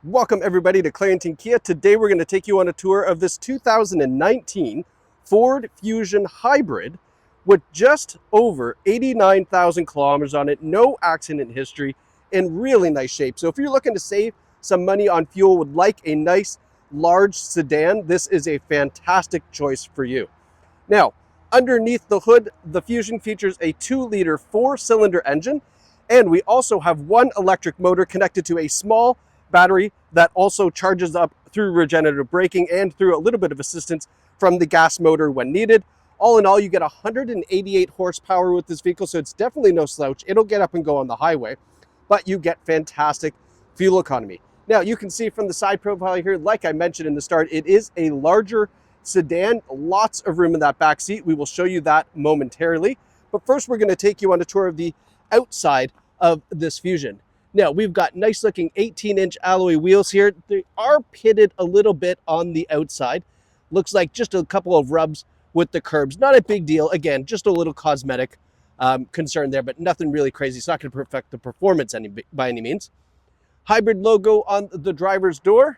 Welcome everybody to Clarington Kia. Today we're going to take you on a tour of this 2019 Ford Fusion Hybrid with just over 89,000 kilometers on it, no accident history, in really nice shape. So if you're looking to save some money on fuel, would like a nice large sedan, this is a fantastic choice for you. Now, underneath the hood, the Fusion features a 2-liter 4-cylinder engine, and we also have one electric motor connected to a small battery that also charges up through regenerative braking and through a little bit of assistance from the gas motor when needed. All in all, you get 188 horsepower with this vehicle, so it's definitely no slouch. It'll get up and go on the highway, but you get fantastic fuel economy. Now, you can see from the side profile here, like I mentioned in the start, it is a larger sedan, lots of room in that back seat. We will show you that momentarily. But first, we're going to take you on a tour of the outside of this Fusion. Now, we've got nice looking 18-inch alloy wheels here. They are pitted a little bit on the outside. Looks like just a couple of rubs with the curbs. Not a big deal. Again, just a little cosmetic concern there, but nothing really crazy. It's not going to affect the performance by any means. Hybrid logo on the driver's door.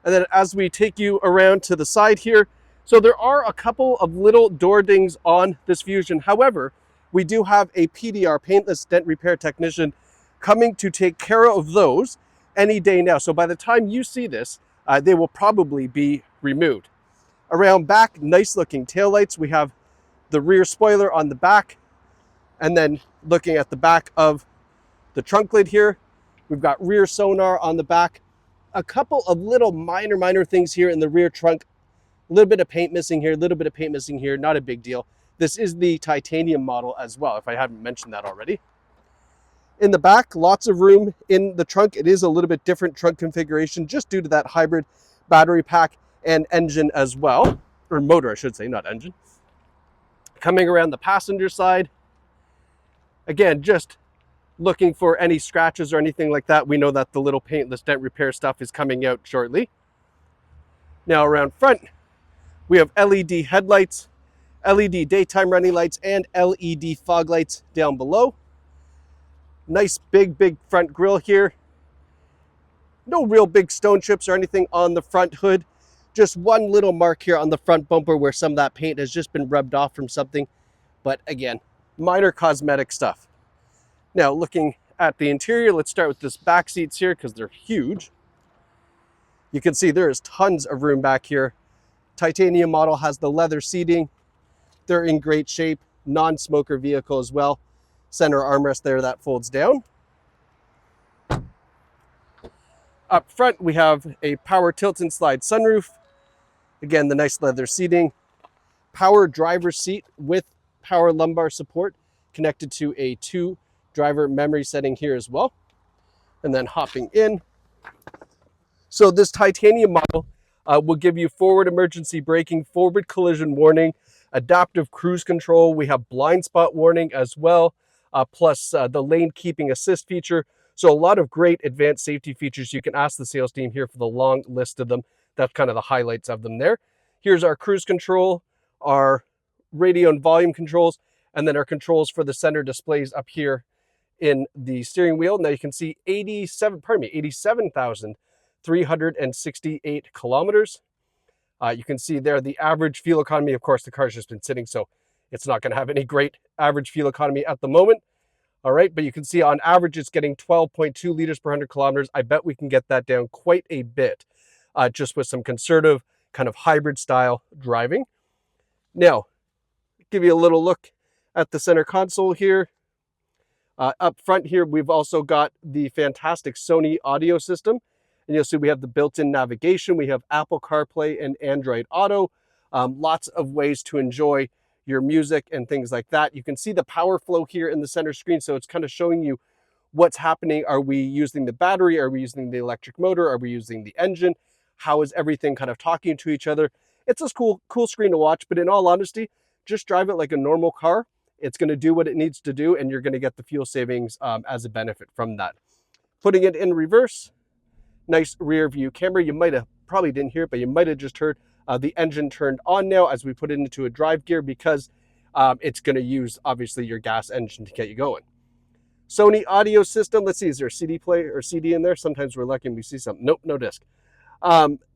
And then as we take you around to the side here, so there are a couple of little door dings on this Fusion. However, we do have a PDR, paintless dent repair technician, coming to take care of those any day now. So by the time you see this, they will probably be removed. Around back, nice looking taillights. We have the rear spoiler on the back. And then looking at the back of the trunk lid here, we've got rear sonar on the back. A couple of little minor things here in the rear trunk. A little bit of paint missing here, a little bit of paint missing here, not a big deal. This is the titanium model as well, if I haven't mentioned that already. In the back, lots of room in the trunk. It is a little bit different trunk configuration just due to that hybrid battery pack and engine as well, or motor, I should say, not engine. Coming around the passenger side, again, just looking for any scratches or anything like that. We know that the little paintless dent repair stuff is coming out shortly. Now around front, we have LED headlights, LED daytime running lights, and LED fog lights down below. Nice big front grille here. No real big stone chips or anything on the front hood. Just one little mark here on the front bumper where some of that paint has just been rubbed off from something. But again, minor cosmetic stuff. Now looking at the interior, let's start with this back seats here because they're huge. You can see there is tons of room back here. Titanium model has the leather seating. They're in great shape. Non-smoker vehicle as well. Center armrest there that folds down. Up front, we have a power tilt and slide sunroof. Again, the nice leather seating. Power driver's seat with power lumbar support connected to a 2-driver memory setting here as well. And then hopping in. So this titanium model will give you forward emergency braking, forward collision warning, adaptive cruise control. We have blind spot warning as well. Plus the lane keeping assist feature. So a lot of great advanced safety features. You can ask the sales team here for the long list of them. That's kind of the highlights of them there. Here's our cruise control, our radio and volume controls, and then our controls for the center displays up here in the steering wheel. Now you can see 87,368 kilometers. You can see there the average fuel economy. Of course, the car's just been sitting, so it's not going to have any great average fuel economy at the moment. All right, but you can see on average it's getting 12.2 liters per 100 kilometers. I bet we can get that down quite a bit just with some conservative kind of hybrid style driving. Now, give you a little look at the center console here. Up front here, we've also got the fantastic Sony audio system. And you'll see we have the built-in navigation. We have Apple CarPlay and Android Auto. Lots of ways to enjoy your music and things like that. You can see the power flow here in the center screen. So it's kind of showing you what's happening. Are we using the battery? Are we using the electric motor? Are we using the engine? How is everything kind of talking to each other? It's a cool screen to watch, but in all honesty, just drive it like a normal car. It's going to do what it needs to do, and you're going to get the fuel savings as a benefit from that. Putting it in reverse, nice rear view camera. You might have, probably didn't hear it, but you might have just heard the engine turned on now as we put it into a drive gear because it's going to use, obviously, your gas engine to get you going. Sony audio system. Let's see, is there a CD player or CD in there? Sometimes we're lucky and we see something. Nope, no disc.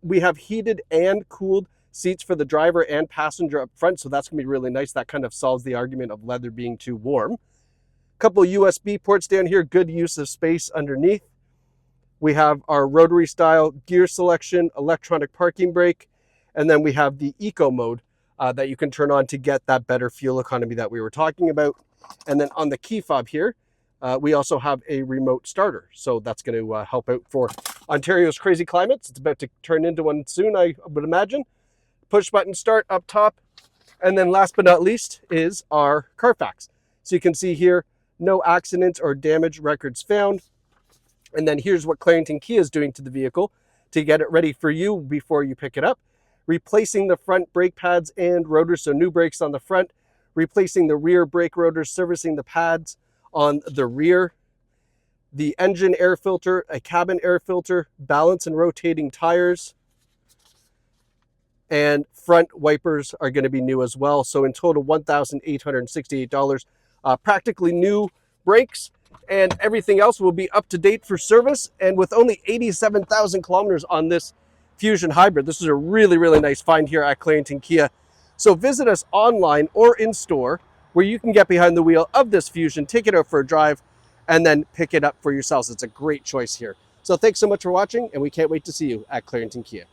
We have heated and cooled seats for the driver and passenger up front, so that's gonna be really nice. That kind of solves the argument of leather being too warm. Couple USB ports down here, good use of space underneath. We have our rotary style gear selection, electronic parking brake, and then we have the eco mode that you can turn on to get that better fuel economy that we were talking about. And then on the key fob here, we also have a remote starter. So that's going to help out for Ontario's crazy climates. It's about to turn into one soon, I would imagine. Push button start up top. And then last but not least is our Carfax. So you can see here, no accidents or damage records found. And then here's what Clarington Kia is doing to the vehicle to get it ready for you before you pick it up. Replacing the front brake pads and rotors, so new brakes on the front. Replacing the rear brake rotors, servicing the pads on the rear. The engine air filter, a cabin air filter, balance and rotating tires. And front wipers are going to be new as well. So in total, $1,868. Practically new brakes, and everything else will be up to date for service. And with only 87,000 kilometers on this Fusion Hybrid, this is a really, really nice find here at Clarington Kia. So visit us online or in store where you can get behind the wheel of this Fusion, take it out for a drive, and then pick it up for yourselves. It's a great choice here. So thanks so much for watching, and we can't wait to see you at Clarington Kia.